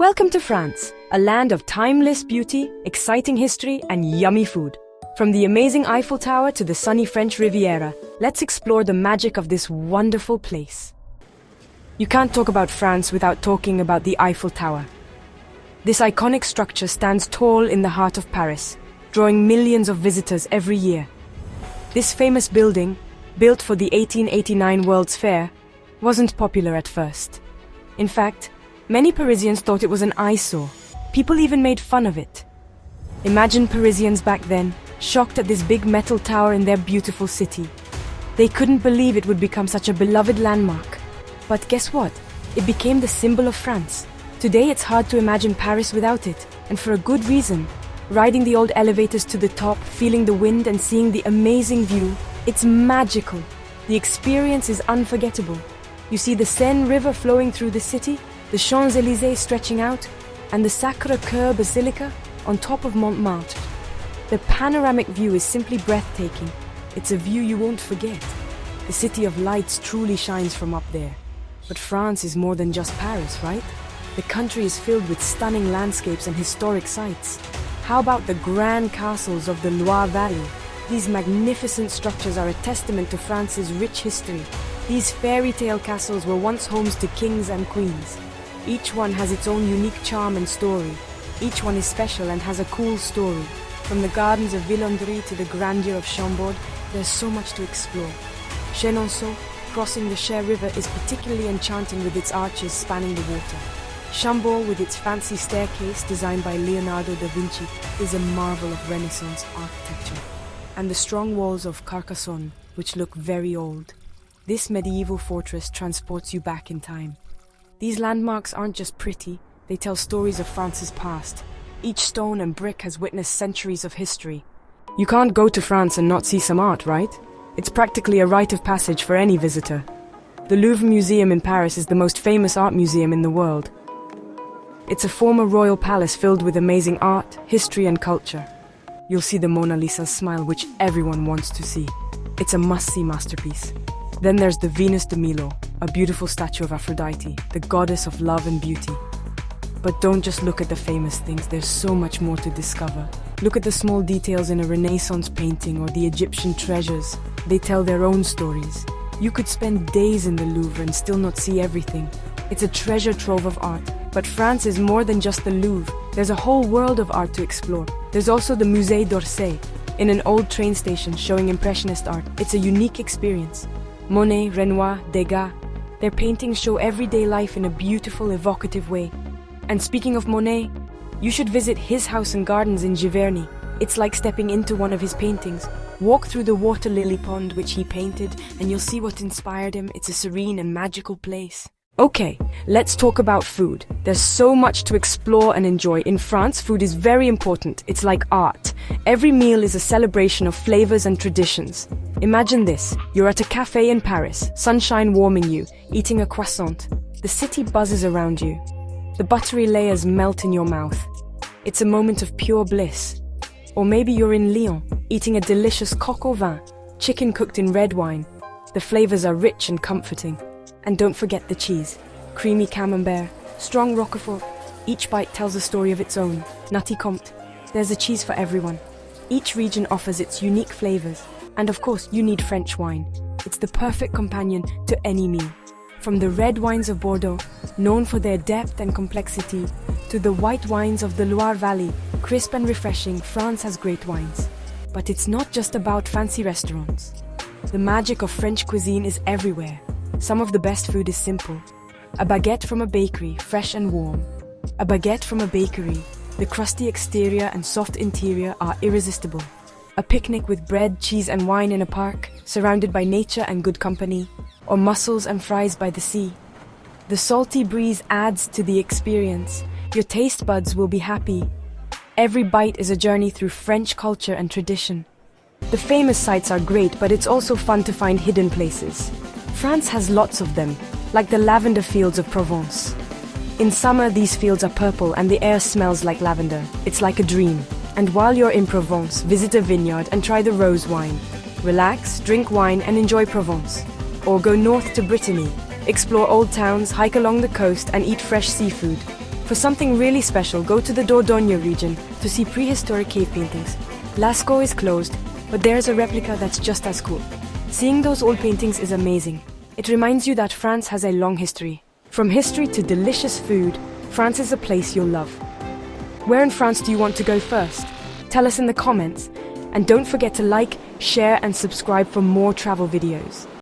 Welcome to France, a land of timeless beauty, exciting history, and yummy food. From the amazing Eiffel Tower to the sunny French Riviera, let's explore the magic of this wonderful place. You can't talk about France without talking about the Eiffel Tower. This iconic structure stands tall in the heart of Paris, drawing millions of visitors every year. This famous building, built for the 1889 World's Fair, wasn't popular at first. In fact, many Parisians thought it was an eyesore. People even made fun of it. Imagine Parisians back then, shocked at this big metal tower in their beautiful city. They couldn't believe it would become such a beloved landmark. But guess what? It became the symbol of France. Today it's hard to imagine Paris without it, and for a good reason. Riding the old elevators to the top, feeling the wind and seeing the amazing view, it's magical. The experience is unforgettable. You see the Seine River flowing through the city, the Champs-Élysées stretching out, and the Sacré-Cœur Basilica on top of Montmartre. The panoramic view is simply breathtaking. It's a view you won't forget. The city of lights truly shines from up there. But France is more than just Paris, right? The country is filled with stunning landscapes and historic sites. How about the grand castles of the Loire Valley? These magnificent structures are a testament to France's rich history. These fairy tale castles were once homes to kings and queens. Each one has its own unique charm and story. Each one is special and has a cool story. From the gardens of Villandry to the grandeur of Chambord, there's so much to explore. Chenonceau, crossing the Cher River, is particularly enchanting with its arches spanning the water. Chambord, with its fancy staircase designed by Leonardo da Vinci, is a marvel of Renaissance architecture. And the strong walls of Carcassonne, which look very old. This medieval fortress transports you back in time. These landmarks aren't just pretty, they tell stories of France's past. Each stone and brick has witnessed centuries of history. You can't go to France and not see some art, right? It's practically a rite of passage for any visitor. The Louvre Museum in Paris is the most famous art museum in the world. It's a former royal palace filled with amazing art, history, and culture. You'll see the Mona Lisa's smile, which everyone wants to see. It's a must-see masterpiece. Then there's the Venus de Milo, a beautiful statue of Aphrodite, the goddess of love and beauty. But don't just look at the famous things, there's so much more to discover. Look at the small details in a Renaissance painting or the Egyptian treasures. They tell their own stories. You could spend days in the Louvre and still not see everything. It's a treasure trove of art. But France is more than just the Louvre. There's a whole world of art to explore. There's also the Musée d'Orsay, in an old train station showing Impressionist art. It's a unique experience. Monet, Renoir, Degas, their paintings show everyday life in a beautiful, evocative way. And speaking of Monet, you should visit his house and gardens in Giverny. It's like stepping into one of his paintings. Walk through the water lily pond which he painted, and you'll see what inspired him. It's a serene and magical place. Okay, let's talk about food. There's so much to explore and enjoy. In France, food is very important. It's like art. Every meal is a celebration of flavors and traditions. Imagine this. You're at a cafe in Paris, sunshine warming you, eating a croissant. The city buzzes around you. The buttery layers melt in your mouth. It's a moment of pure bliss. Or maybe you're in Lyon, eating a delicious coq au vin, chicken cooked in red wine. The flavors are rich and comforting. And don't forget the cheese. Creamy camembert, strong roquefort. Each bite tells a story of its own. Nutty comte. There's a cheese for everyone. Each region offers its unique flavors. And of course, you need French wine. It's the perfect companion to any meal. From the red wines of Bordeaux, known for their depth and complexity, to the white wines of the Loire Valley, crisp and refreshing, France has great wines. But it's not just about fancy restaurants. The magic of French cuisine is everywhere. Some of the best food is simple. A baguette from a bakery, fresh and warm. A baguette from a bakery, the crusty exterior and soft interior are irresistible. A picnic with bread, cheese and wine in a park, surrounded by nature and good company, or mussels and fries by the sea. The salty breeze adds to the experience. Your taste buds will be happy. Every bite is a journey through French culture and tradition. The famous sites are great, but it's also fun to find hidden places. France has lots of them, like the lavender fields of Provence. In summer, these fields are purple and the air smells like lavender. It's like a dream. And while you're in Provence, visit a vineyard and try the rose wine. Relax, drink wine and enjoy Provence. Or go north to Brittany. Explore old towns, hike along the coast and eat fresh seafood. For something really special, go to the Dordogne region to see prehistoric cave paintings. Lascaux is closed, but there's a replica that's just as cool. Seeing those old paintings is amazing. It reminds you that France has a long history. From history to delicious food, France is a place you'll love. Where in France do you want to go first? Tell us in the comments. And don't forget to like, share and subscribe for more travel videos.